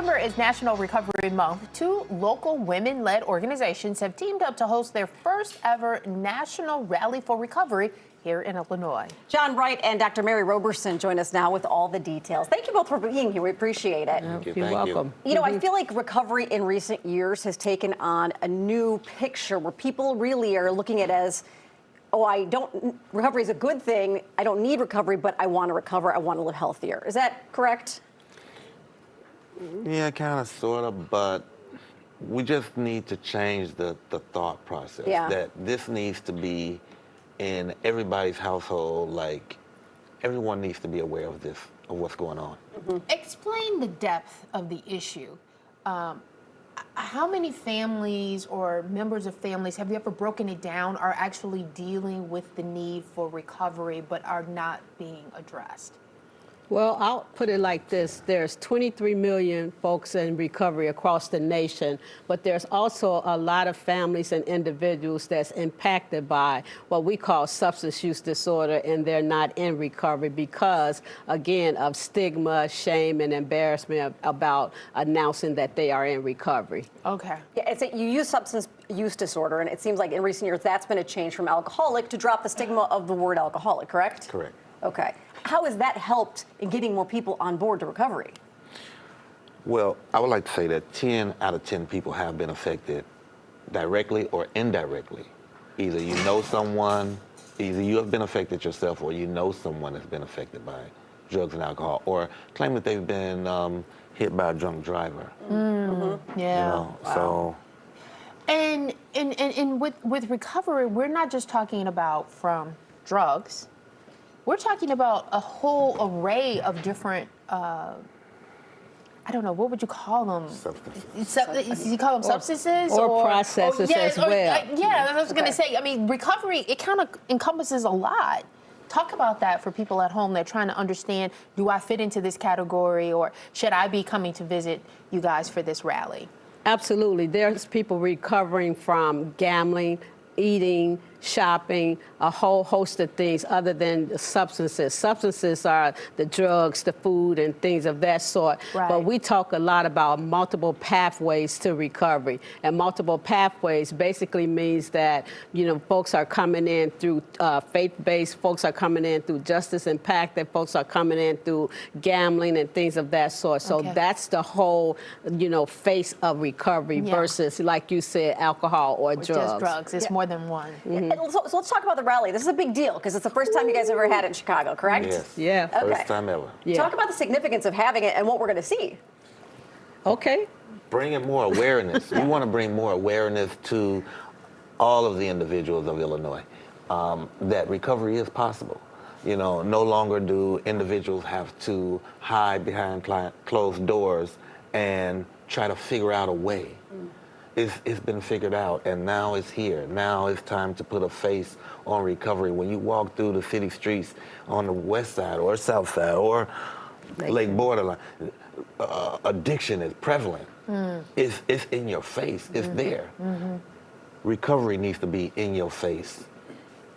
September is National Recovery Month. Two local women-led organizations have teamed up to host their first ever National Rally for Recovery here in Illinois. John Wright and Dr. Mary Roberson join us now with all the details. Thank you both for being here. We appreciate it. You're welcome. You know, I feel like recovery in recent years has taken on a new picture where people really are looking at it as, recovery is a good thing. I don't need recovery, but I want to recover. I want to live healthier. Is that correct? Yeah, kind of, sort of, but we just need to change the thought process. Yeah. That this needs to be in everybody's household. Like, everyone needs to be aware of this, of what's going on. Mm-hmm. Explain the depth of the issue. How many families or members of families, have you ever broken it down, are actually dealing with the need for recovery but are not being addressed? Well, I'll put it like this. There's 23 million folks in recovery across the nation, but there's also a lot of families and individuals that's impacted by what we call substance use disorder, and they're not in recovery because, again, of stigma, shame, and embarrassment about announcing that they are in recovery. Okay. Yeah, you use substance use disorder, and it seems like in recent years that's been a change from alcoholic to drop the stigma of the word alcoholic, correct? Correct. Okay. How has that helped in getting more people on board to recovery? Well, I would like to say that 10 out of 10 people have been affected directly or indirectly. Either you know someone, either you have been affected yourself, or you know someone has been affected by drugs and alcohol, or claim that they've been hit by a drunk driver. Mm-hmm. Yeah. You know, wow. And with recovery, we're not just talking about from drugs. We're talking about a whole array of different, I don't know, what would you call them? Substances. You call them substances? Or processes as well. Yeah, I was going to say, I mean, recovery, it kind of encompasses a lot. Talk about that for people at home. They're trying to understand, do I fit into this category, or should I be coming to visit you guys for this rally? Absolutely. There's people recovering from gambling, eating, shopping, a whole host of things other than the substances. Substances are the drugs, the food, and things of that sort. Right. But we talk a lot about multiple pathways to recovery. And multiple pathways basically means that, you know, folks are coming in through faith-based, folks are coming in through justice impacted, folks are coming in through gambling and things of that sort. So that's the whole, you know, face of recovery versus, like you said, alcohol or drugs. Just drugs. It's more than one. Mm-hmm. So let's talk about the rally. This is a big deal because it's the first time you guys ever had it in Chicago, correct? Yes. Yeah. Okay. First time ever. Yeah. Talk about the significance of having it and what we're going to see. Okay. Bringing more awareness. We want to bring more awareness to all of the individuals of Illinois that recovery is possible. You know, no longer do individuals have to hide behind closed doors and try to figure out a way. It's been figured out, and now it's here. Now it's time to put a face on recovery. When you walk through the city streets on the west side or south side or Lake Borderline, addiction is prevalent. It's in your face. It's there. Recovery needs to be in your face.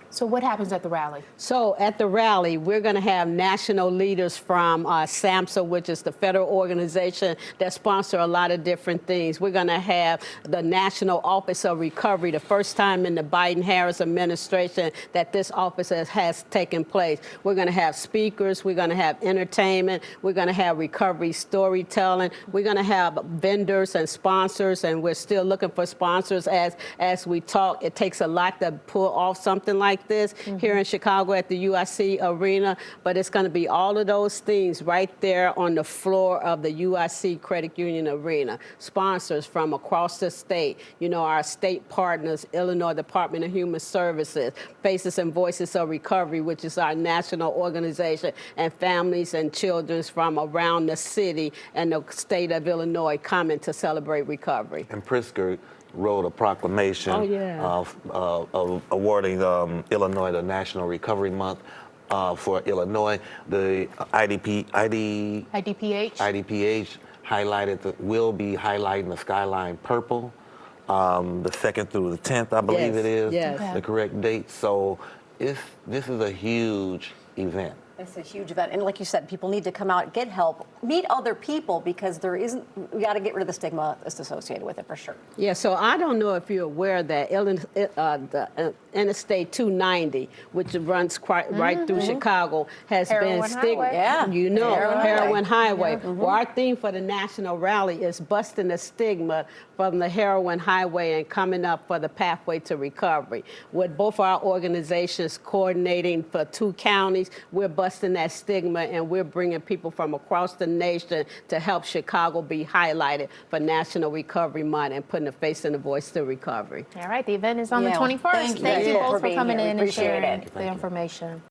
So what happens at the rally? So at the rally, we're going to have national leaders from SAMHSA, which is the federal organization that sponsor a lot of different things. We're going to have the National Office of Recovery, the first time in the Biden-Harris administration that this office has taken place. We're going to have speakers. We're going to have entertainment. We're going to have recovery storytelling. We're going to have vendors and sponsors, and we're still looking for sponsors as we talk. It takes a lot to pull off something like this here in Chicago at the UIC Arena, but it's going to be all of those things right there on the floor of the UIC Credit Union Arena. Sponsors from across the state, you know, our state partners, Illinois Department of Human Services, Faces and Voices of Recovery, which is our national organization, and families and children from around the city and the state of Illinois coming to celebrate recovery. And Pritzker wrote a proclamation of awarding Illinois the National Recovery Month for Illinois. The IDPH will be highlighting the skyline purple, the 2nd through the 10th, I believe it is, the correct date. So this is a huge event. It's a huge event. And like you said, people need to come out, get help, meet other people, because we got to get rid of the stigma that's associated with it for sure. Yeah, so I don't know if you're aware that the Interstate 290, which runs right through Chicago, has Heroin been Highway. Yeah. You know, Heroin Highway. Well, our theme for the national rally is busting the stigma from the heroin highway and coming up for the pathway to recovery. With both our organizations coordinating for 2 counties, we're busting that stigma, and we're bringing people from across the nation to help Chicago be highlighted for National Recovery Month and putting a face and a voice to recovery. All right, the event is on the Yeah, 21st. thank you Thank you for both for being coming here. We in and appreciate sharing it. the information.